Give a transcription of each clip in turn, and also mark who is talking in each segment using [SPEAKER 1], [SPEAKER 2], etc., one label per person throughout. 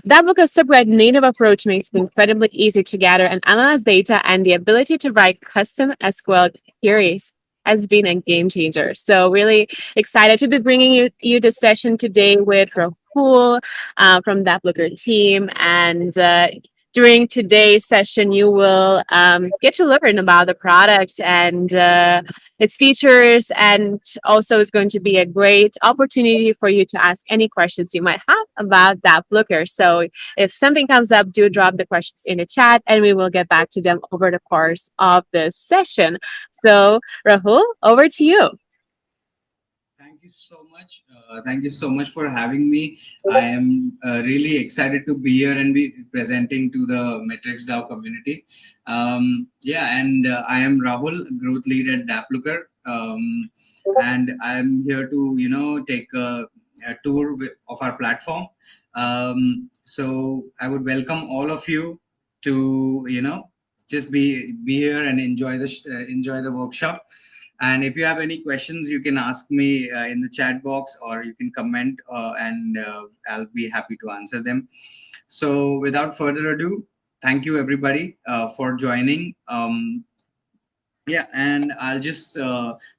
[SPEAKER 1] Dapplooker's Subgraph native approach makes it incredibly easy to gather and analyze data, and the ability to write custom SQL queries has been a game changer. So really excited to be bringing you this session today with Rahul from Dapplooker team. And during today's session, you will get to learn about the product and its features, and also is going to be a great opportunity for you to ask any questions you might have about Dapplooker. So if something comes up, do drop the questions in the chat and we will get back to them over the course of this session. So Rahul, over to you.
[SPEAKER 2] Thank you so much. Thank you so much for having me. I am really excited to be here and be presenting to the MetricsDAO community. Yeah, and I am Rahul, growth lead at Dapplooker, and I'm here to take a tour of our platform. So I would welcome all of you to just be here and enjoy the workshop. And if you have any questions, you can ask me in the chat box, or you can comment, and I'll be happy to answer them. So without further ado, thank you everybody for joining. Yeah, and I'll just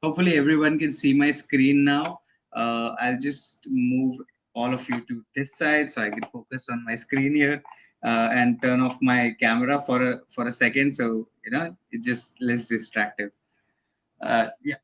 [SPEAKER 2] hopefully everyone can see my screen now. I'll just move all of you to this side so I can focus on my screen here, and turn off my camera for a second, so it's just less distractive. Yeah.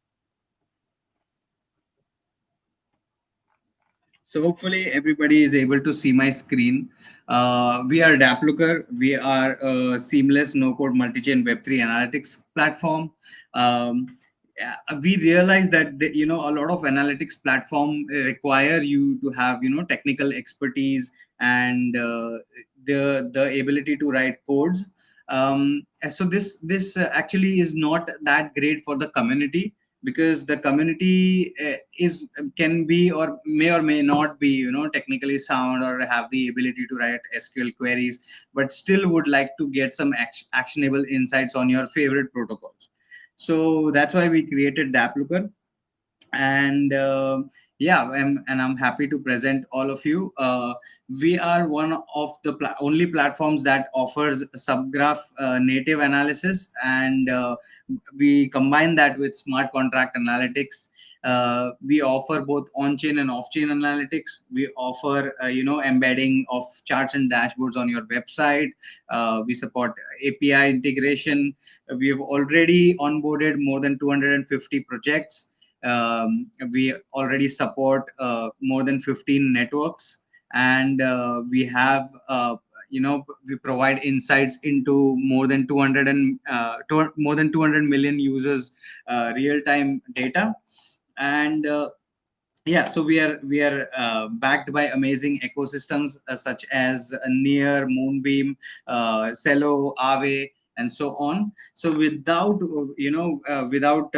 [SPEAKER 2] So hopefully everybody is able to see my screen. We are Dapplooker. We are a seamless no-code multi-chain Web3 analytics platform. Yeah, we realize that a lot of analytics platform require you to have technical expertise and the ability to write codes. And so this actually is not that great for the community, because the community is can be or may not be technically sound or have the ability to write SQL queries, but still would like to get some actionable insights on your favorite protocols. So that's why we created Dapplooker. And yeah, and I'm happy to present all of you. We are one of the only platforms that offers subgraph native analysis, and we combine that with smart contract analytics. We offer both on-chain and off-chain analytics. We offer embedding of charts and dashboards on your website. We support API integration. We have already onboarded more than 250 projects. We already support more than 15 networks, and we have we provide insights into more than 200 million users real time data. And yeah, so we are backed by amazing ecosystems such as Near, Moonbeam, Cello, Aave, and so on. So without without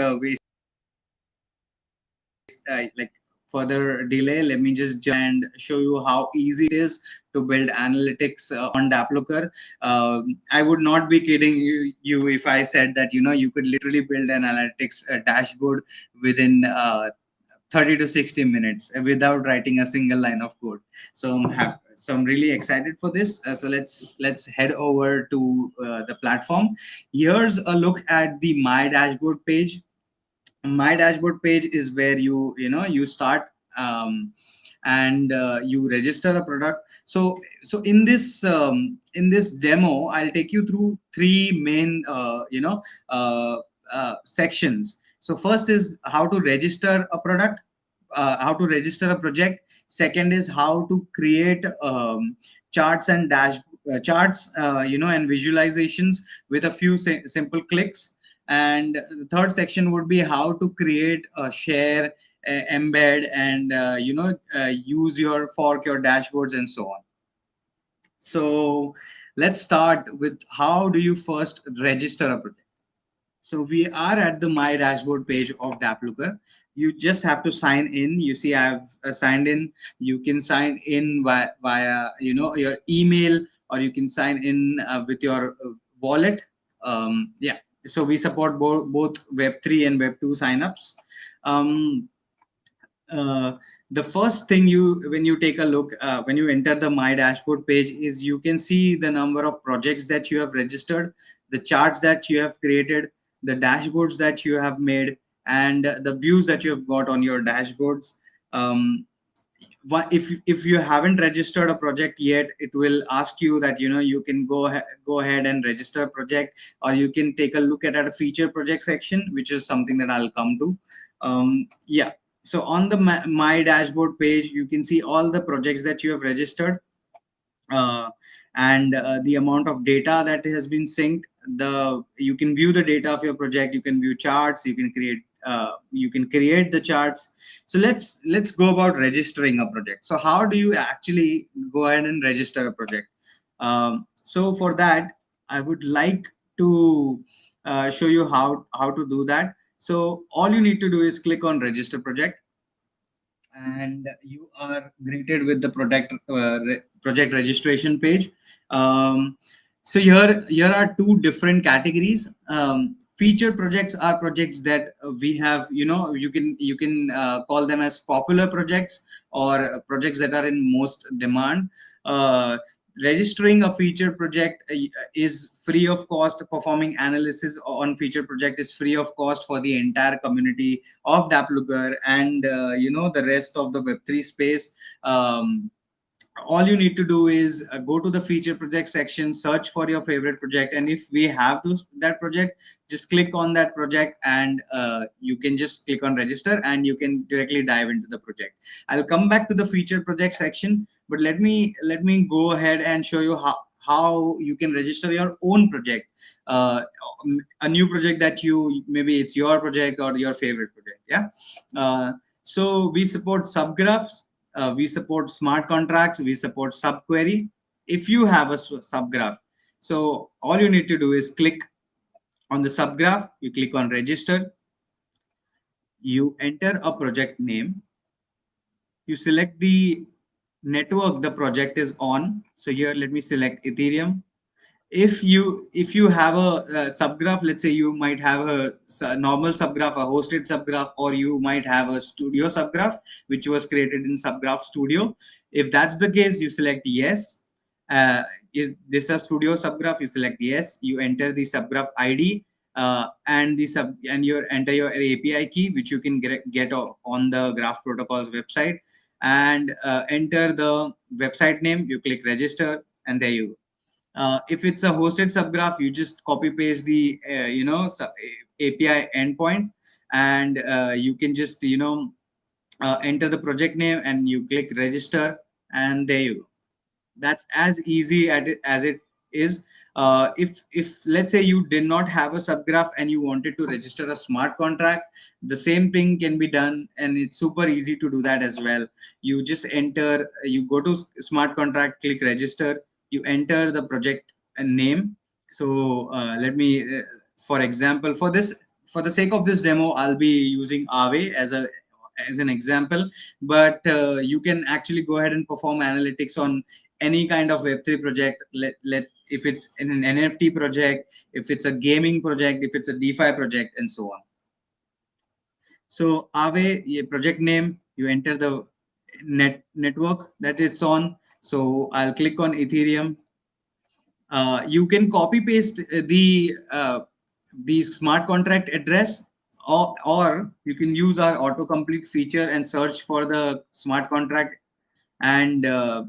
[SPEAKER 2] like further delay, let me just jump and show you how easy it is to build analytics on Dapplooker. I would not be kidding you if I said that you could literally build an analytics dashboard within 30 to 60 minutes without writing a single line of code. So I'm really excited for this. So let's head over to the platform. Here's a look at the My Dashboard page. My dashboard page is where you start, and you register a product. So in this demo, I'll take you through three main sections. So first is how to register a product, how to register a project. Second is how to create charts and charts, and visualizations with a few simple clicks. And the third section would be how to create a share, embed, and use your fork your dashboards and so on. So let's start with how do you first register a project. So we are at the My Dashboard page of Dapplooker. You just have to sign in. You see, I've signed in. You can sign in via your email, or you can sign in with your wallet. Yeah. So we support both Web3 and Web2 signups. Um, uh, the first thing you when you take a look when you enter the my dashboard page is you can see the number of projects that you have registered, the charts that you have created, the dashboards that you have made, and the views that you have got on your dashboards. um, if you haven't registered a project yet, it will ask you that you can go ahead and register a project, or you can take a look at a feature project section, which is something that I'll come to. Yeah, so on the my dashboard page you can see all the projects that you have registered, uh, and the amount of data that has been synced. You can view the data of your project, you can view charts, you can create the charts. So let's go about registering a project. So how do you actually go ahead and register a project? So for that, I would like to show you how to do that. So all you need to do is click on register project, and you are greeted with the project registration page. Um, so here are two different categories. Feature projects are projects that we have. You can call them as popular projects, or projects that are in most demand. Uh, Registering a feature project is free of cost. Performing analysis on feature project is free of cost for the entire community of Dapplooker and the rest of the Web3 space. All you need to do is go to the feature project section, search for your favorite project, and if we have that project, just click on that project, and you can just click on register and you can directly dive into the project. I'll come back to the feature project section, but let me go ahead and show you how you can register your own project, uh, a new project that maybe it's your project or your favorite project. Yeah. So we support subgraphs, we support smart contracts, we support subquery. If you have a subgraph, so all you need to do is click on the subgraph, you click on register, you enter a project name, you select the network the project is on. So here let me select Ethereum. If you have a subgraph, let's say you might have a normal subgraph, a hosted subgraph, or you might have a studio subgraph which was created in Subgraph Studio. If that's the case, you select yes. Is this a studio subgraph? You select yes, you enter the subgraph ID, and you enter your API key, which you can get on the Graph Protocols website, and enter the website name, you click register, and there you go. If it's a hosted subgraph, you just copy paste the API endpoint, and you can just enter the project name and you click register, and there you go. That's as easy as it is. If let's say you did not have a subgraph and you wanted to register a smart contract, the same thing can be done, and it's super easy to do that as well. You just enter, you go to smart contract, click register, you enter the project name. So let me for example, for the sake of this demo, I'll be using Aave as an example, but you can actually go ahead and perform analytics on any kind of Web3 project. Let If it's an NFT project, if it's a gaming project, if it's a DeFi project, and so on. So Aave, project name, you enter the network that it's on. So I'll click on Ethereum. You can copy paste the smart contract address, or you can use our autocomplete feature and search for the smart contract, and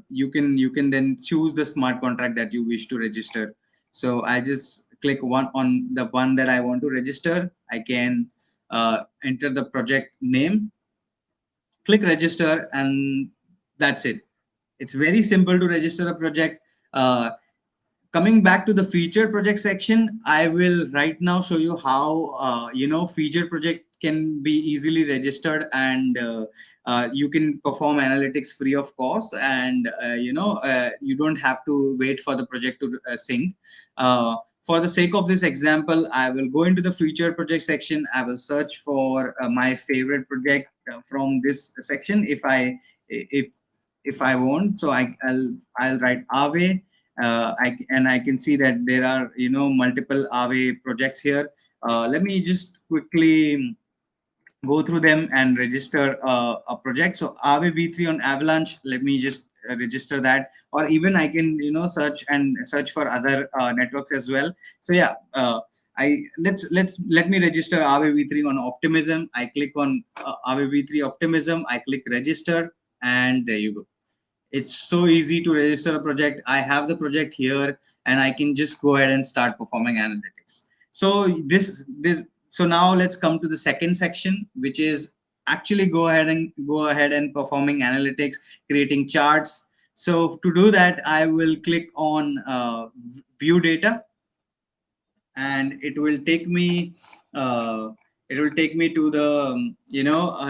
[SPEAKER 2] you can then choose the smart contract that you wish to register. So I just click one on the one that I want to register. I can enter the project name, click register, and that's it. It's very simple to register a project. Coming back to the feature project section, I will right now show you how feature project can be easily registered, and you can perform analytics free of cost, and you don't have to wait for the project to sync. For the sake of this example, I will go into the feature project section. I will search for my favorite project from this section, if I want. So I'll write Aave. I can see that there are multiple Aave projects here. Let me just quickly go through them and register a project. So Aave V3 on Avalanche, let me just register that, or even I can search for other networks as well. So yeah, I let me register Aave V3 on Optimism. I click on Aave V3 Optimism. I click register, and there you go. It's so easy to register a project. I have the project here, and I can just go ahead and start performing analytics. So so now let's come to the second section, which is actually go ahead and performing analytics, creating charts. So to do that, I will click on view data, and it will take me to the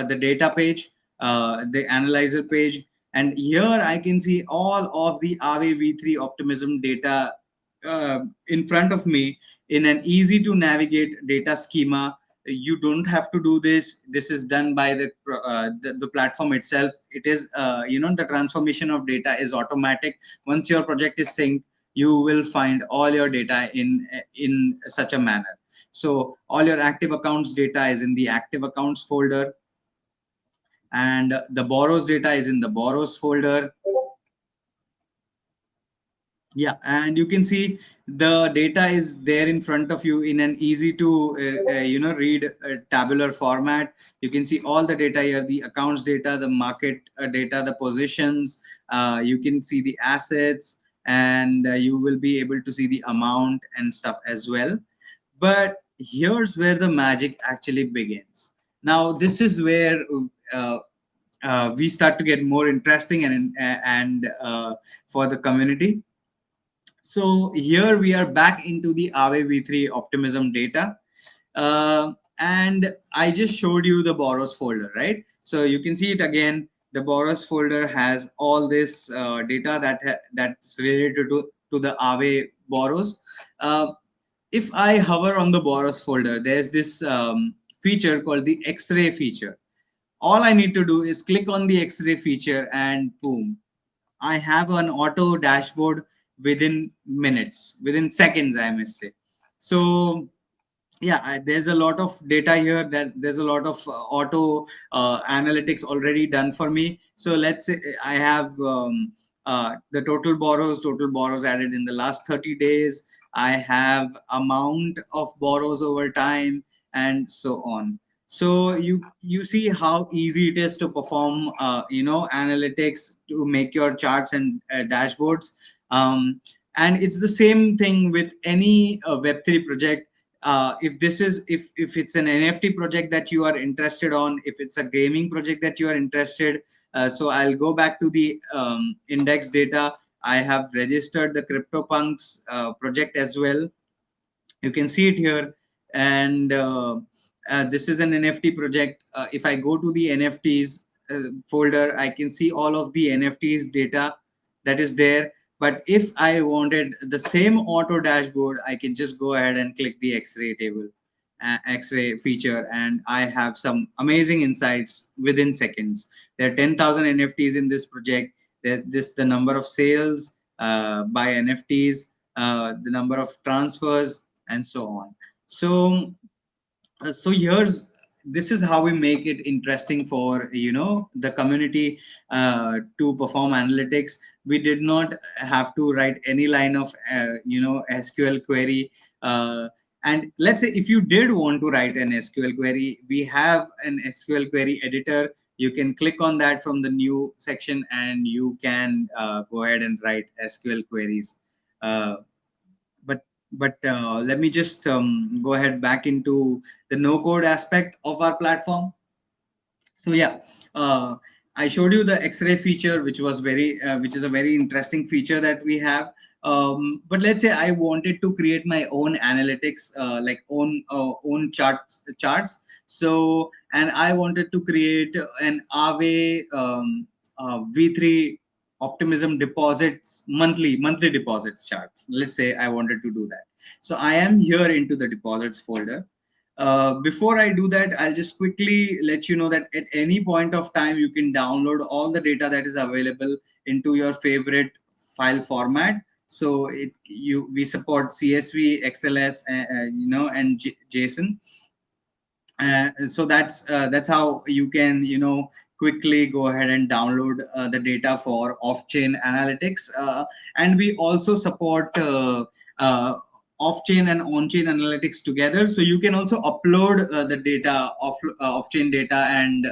[SPEAKER 2] the data page, the analyzer page. And here I can see all of the Aave V3 optimism data in front of me in an easy to navigate data schema. You don't have to do this. This is done by the platform itself. It is the transformation of data is automatic. Once your project is synced, you will find all your data in such a manner. So all your active accounts data is in the active accounts folder, and the borrows data is in the borrows folder. Yeah, and you can see the data is there in front of you in an easy to read tabular format. You can see all the data here: the accounts data, the market data, the positions. You can see the assets, and you will be able to see the amount and stuff as well. But here's where the magic actually begins. Now this is where uh, we start to get more interesting and for the community. So here we are back into the Aave V3 optimism data. And I just showed you the borrows folder, right? So you can see it again. The borrows folder has all this data that's related to the Aave borrows. Uh, if I hover on the borrows folder, there's this feature called the X-ray feature. All I need to do is click on the X-ray feature, and boom, I have an auto dashboard within minutes, within seconds, I must say. So yeah, there's a lot of data here, that there's a lot of auto analytics already done for me. So let's say I have the total borrows added in the last 30 days. I have amount of borrows over time, and so on. So you see how easy it is to perform analytics, to make your charts and dashboards. And it's the same thing with any web3 project. If it's an NFT project that you are interested on, if it's a gaming project that you are interested, so I'll go back to the index data. I have registered the CryptoPunks project as well. You can see it here, and this is an NFT project. If I go to the NFTs folder, I can see all of the NFTs data that is there. But if I wanted the same auto dashboard, I can just go ahead and click the X-ray table, X-ray feature, and I have some amazing insights within seconds. There are 10,000 NFTs in this project. The number of sales by NFTs, the number of transfers, and so on. So here's this is how we make it interesting for the community to perform analytics. We did not have to write any line of SQL query. And let's say if you did want to write an SQL query, we have an SQL query editor. You can click on that from the new section, and you can go ahead and write SQL queries. uh, but let me just go ahead back into the no code aspect of our platform. So yeah, I showed you the X-ray feature, which is a very interesting feature that we have. But let's say I wanted to create my own analytics, like own charts. So, and I wanted to create an Aave V3 optimism deposits, monthly deposits charts. Let's say I wanted to do that. So I am here into the deposits folder. Before I do that, I'll just quickly let you know that at any point of time, you can download all the data that is available into your favorite file format. So we support CSV, XLS, and JSON. So that's how you can quickly go ahead and download the data for off-chain analytics. And we also support uh, off-chain and on-chain analytics together, so you can also upload the data off-chain data, and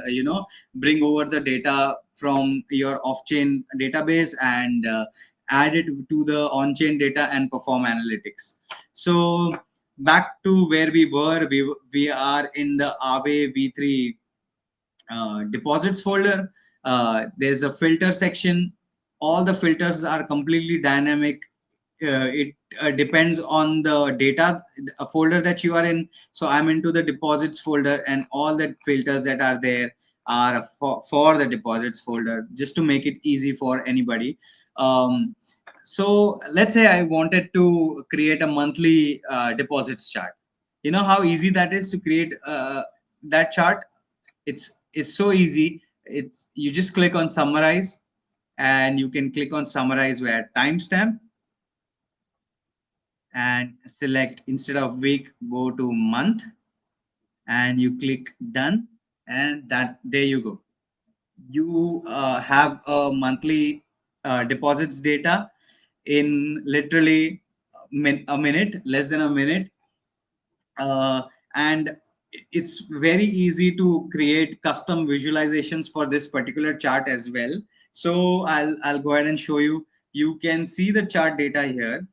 [SPEAKER 2] bring over the data from your off-chain database, and add it to the on-chain data and perform analytics. So back to where we were, we are in the Aave V3 deposits folder. There's a filter section. All the filters are completely dynamic. It depends on the data folder that you are in. So I'm into the deposits folder, and all the filters that are there are for the deposits folder, just to make it easy for anybody. So let's say I wanted to create a monthly deposits chart. You know how easy that is to create that chart. It's so easy. It's You just click on summarize, and you can click on summarize where timestamp, and select, instead of week, go to month, and you click done, and that there you go. You have a monthly deposits data in literally a minute, less than a minute. And it's very easy to create custom visualizations for this particular chart as well. So I'll go ahead and show you. You can see the chart data here,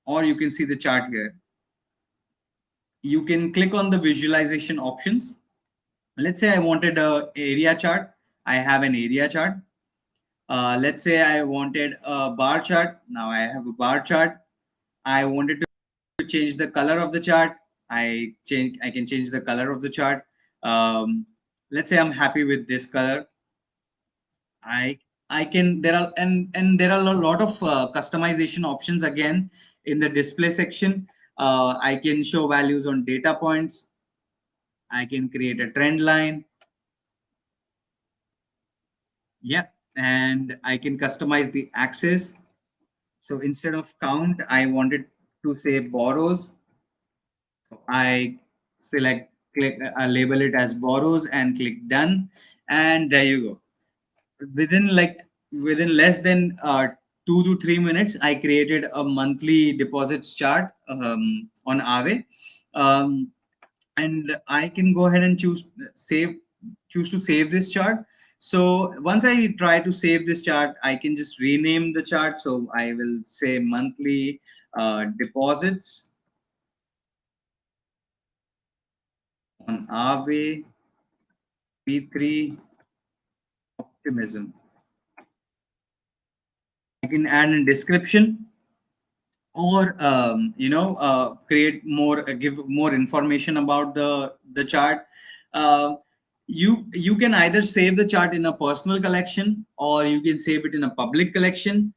[SPEAKER 2] or you can see the chart here. You can click on the visualization options. Let's say I wanted a area chart. I have an area chart. Let's say I wanted a bar chart. Now I have a bar chart. I wanted to change the color of the chart. I can change the color of the chart. Let's say I'm happy with this color. I I can there are and there are a lot of customization options again in the display section. I can show values on data points. I can create a trend line. Yeah, and I can customize the axis. So instead of count, I wanted to say borrows. I click, label it as borrows, and click done, and there you go. Within within less than 2 to 3 minutes, I created a monthly deposits chart on Aave. Um, and I can go ahead and choose to save this chart. So once I try to save this chart, I can just rename the chart. So I will say monthly deposits on Aave P3 optimism. I can add a description, or create more give more information about the chart. uh, you can either save the chart in a personal collection, or you can save it in a public collection.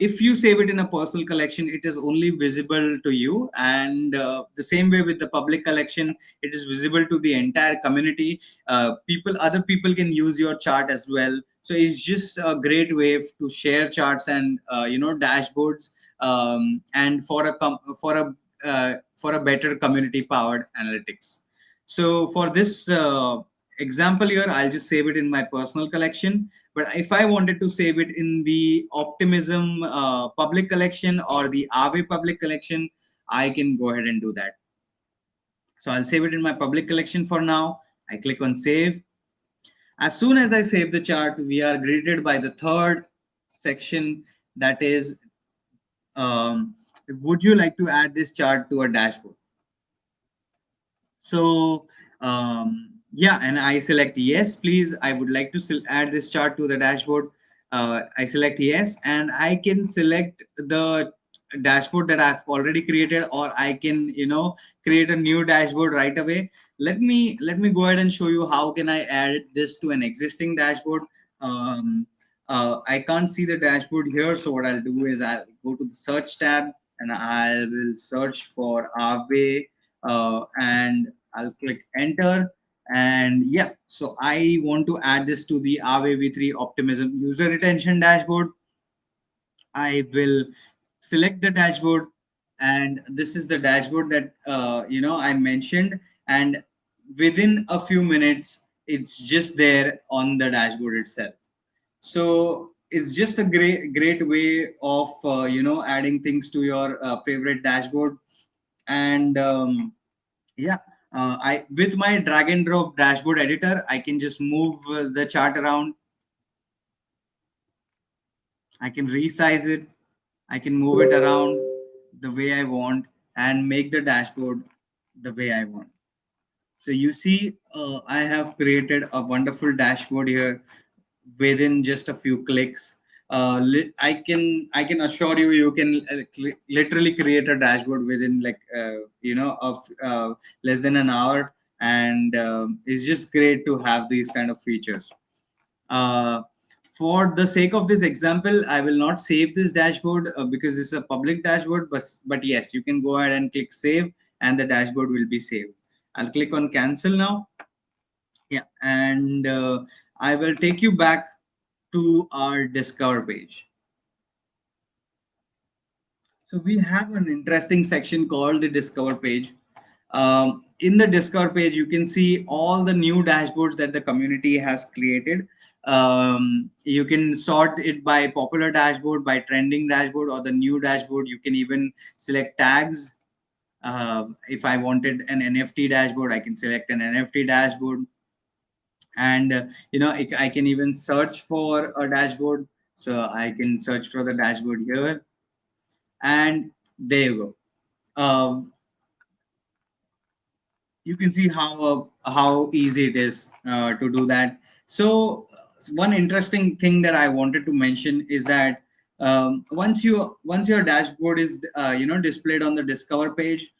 [SPEAKER 2] If you save it in a personal collection, it is only visible to you, and the same way with the public collection, it is visible to the entire community. Other people can use your chart as well. So it's just a great way to share charts and dashboards, and for a better community powered analytics. So for this example here, I'll just save it in my personal collection. But if I wanted to save it in the Optimism public collection or the Aave public collection, I can go ahead and do that. So I'll save it in my public collection for now. I click on save. As soon as I save the chart, we are greeted by the third section, that is, would you like to add this chart to a dashboard? So yeah, and I select yes, please. I would like to add this chart to the dashboard. I select yes, and I can select the dashboard that I've already created, or I can create a new dashboard right away. Let me go ahead and show you how can I add this to an existing dashboard. Um, I can't see the dashboard here, so what I'll do is I'll go to the search tab, and I will search for Aave, and I'll click enter. And yeah, so I want to add this to the Aave V3 Optimism user retention dashboard. I will select the dashboard, and this is the dashboard that I mentioned. And within a few minutes, it's just there on the dashboard itself. So it's just a great way of adding things to your favorite dashboard. And yeah, I with my drag and drop dashboard editor, I can just move the chart around. I can resize it. I can move it around the way I want and make the dashboard the way I want. So you see, I have created a wonderful dashboard here within just a few clicks. I can assure you, you can literally create a dashboard within like of less than an hour, and it's just great to have these kind of features. Uh, for the sake of this example, I will not save this dashboard because this is a public dashboard. But yes, you can go ahead and click save, and the dashboard will be saved. I'll click on cancel now. Yeah, and I will take you back to our discover page. So we have an interesting section called the discover page. In the discover page, you can see all the new dashboards that the community has created. You can sort it by popular dashboard, by trending dashboard, or the new dashboard. You can even select tags. If I wanted an NFT dashboard, I can select an NFT dashboard. And I can even search for a dashboard. So I can search for the dashboard here, and there you go. You can see how easy it is to do that. So one interesting thing that I wanted to mention is that once your dashboard is displayed on the discover page,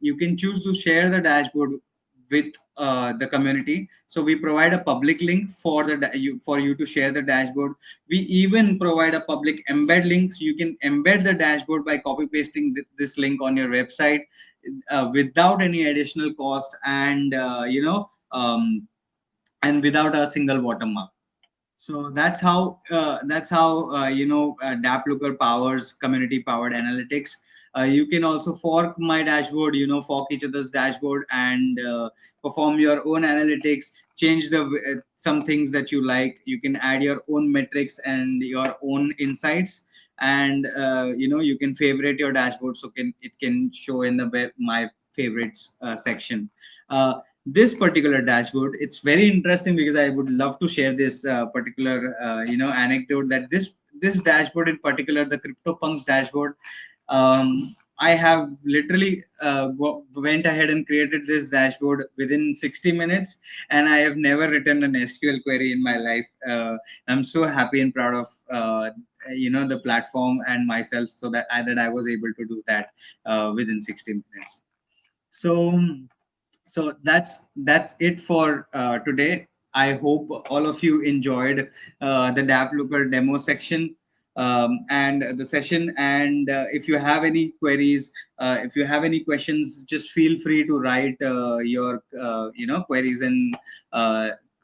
[SPEAKER 2] you can choose to share the dashboard with the community. So we provide a public link for for you to share the dashboard. We even provide a public embed link, so you can embed the dashboard by copy pasting this link on your website without any additional cost, and and without a single watermark. So that's how Dapplooker powers community powered analytics. You can also fork my dashboard, fork each other's dashboard, and perform your own analytics. Change some things that you like. You can add your own metrics and your own insights, and you can favorite your dashboard, so it can show in the my favorites section. This particular dashboard, it's very interesting because I would love to share this particular anecdote, that this dashboard in particular, the CryptoPunks dashboard, I have literally went ahead and created this dashboard within 60 minutes, and I have never written an SQL query in my life. I'm so happy and proud of the platform and myself, so that I was able to do that within 60 minutes. So that's it for today. I hope all of you enjoyed the Dapplooker demo section and the session. And if you have any queries, if you have any questions, just feel free to write your queries and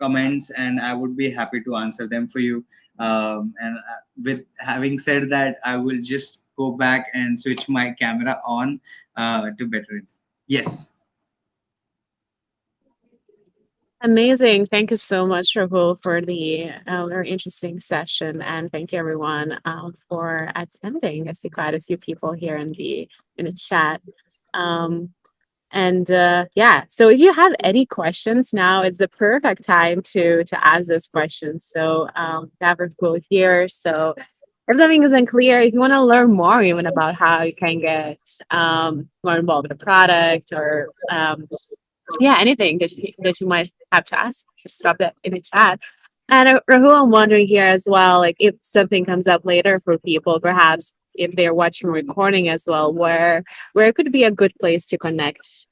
[SPEAKER 2] comments, and I would be happy to answer them for you. And with having said that, I will just go back and switch my camera on to better it. Yes.
[SPEAKER 1] Amazing. Thank you so much, Rahul, for the very interesting session. And thank you everyone for attending. I see quite a few people here in the chat. Um, and yeah, so if you have any questions now, it's the perfect time to ask those questions. So we have Rahul here. So if something isn't clear, if you want to learn more even about how you can get more involved in a product, or yeah, anything that you might have to ask, just drop that in the chat. And Rahul, I'm wondering here as well, like if something comes up later for people, perhaps if they're watching a recording as well, where could be a good place to connect.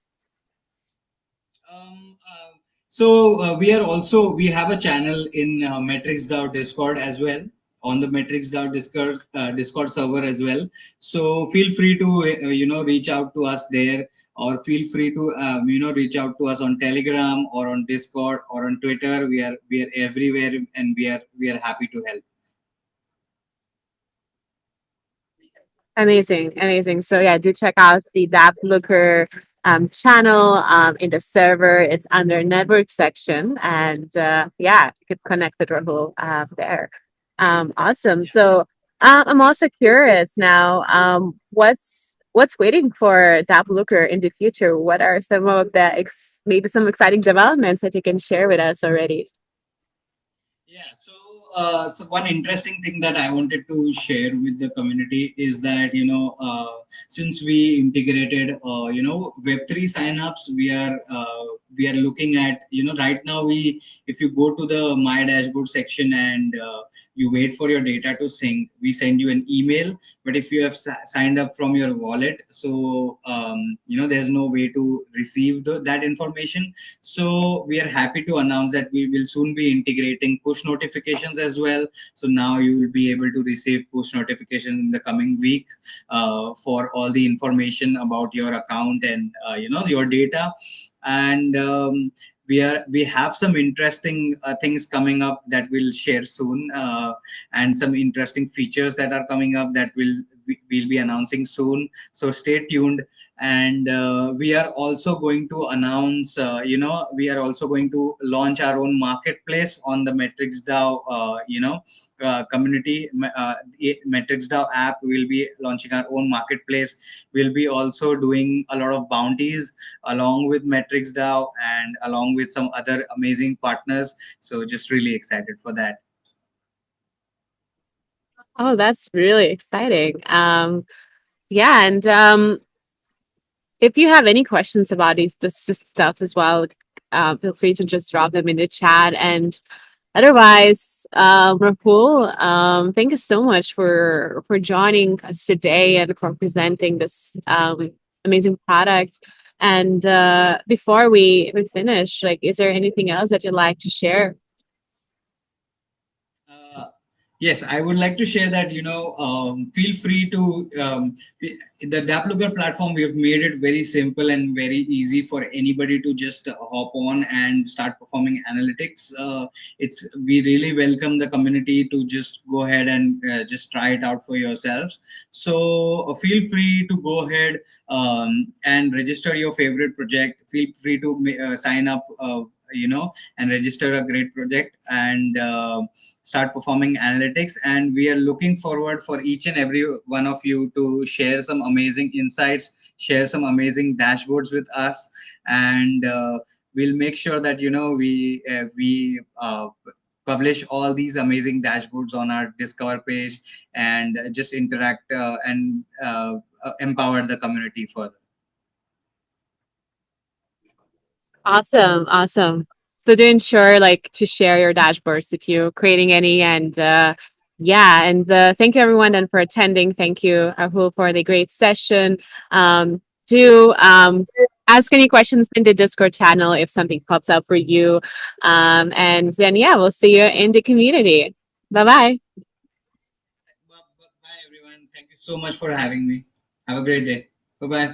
[SPEAKER 2] We have a channel in MetricsDAO Discord as well, on the MetricsDAO Discord server as well. So feel free to reach out to us there, or feel free to reach out to us on Telegram or on Discord or on Twitter. We are everywhere, and we are happy to help.
[SPEAKER 1] Amazing, amazing. So yeah, do check out the Dapplooker channel in the server. It's under network section, and yeah, you could connect with Rahul there. Awesome. So I'm also curious now. What's waiting for Dapplooker in the future? What are some of the maybe some exciting developments that you can share with us already?
[SPEAKER 2] Yeah, so one interesting thing that I wanted to share with the community is that since we integrated Web3 signups, we are looking at right now we if you go to the My Dashboard section and you wait for your data to sync, we send you an email. But if you have signed up from your wallet, so there's no way to receive that information. So we are happy to announce that we will soon be integrating push notifications as well. So now you will be able to receive push notifications in the coming weeks for all the information about your account and your data. And we have some interesting things coming up that we'll share soon, and some interesting features that are coming up that we'll be announcing soon. So stay tuned. And we are also going to announce we are also going to launch our own marketplace on the MetricsDAO community. MetricsDAO app, will be launching our own marketplace. We'll be also doing a lot of bounties along with MetricsDAO and along with some other amazing partners. So just really excited for that.
[SPEAKER 1] Oh, that's really exciting. Yeah, and if you have any questions about this stuff as well, feel free to just drop them in the chat. And otherwise, Rahul, thank you so much for joining us today and for presenting this amazing product. And before we finish, like, is there anything else that you'd like to share?
[SPEAKER 2] Uh, yes, I would like to share that, feel free to, the Dapplooker platform, we have made it very simple and very easy for anybody to just hop on and start performing analytics. We really welcome the community to just go ahead and just try it out for yourselves. So feel free to go ahead and register your favorite project. Feel free to sign up, and register a great project and start performing analytics. And we are looking forward for each and every one of you to share some amazing insights, share some amazing dashboards with us. And we'll make sure that we publish all these amazing dashboards on our Discover page, and just interact and empower the community further.
[SPEAKER 1] Awesome, awesome. So do ensure like to share your dashboards if you're creating any, and yeah, and thank you everyone then for attending. Thank you, Rahul, for the great session. Do ask any questions in the Discord channel if something pops up for you. And then yeah, we'll see you in the community. Bye bye.
[SPEAKER 2] Bye, everyone. Thank you so much for having me. Have a great day. Bye bye.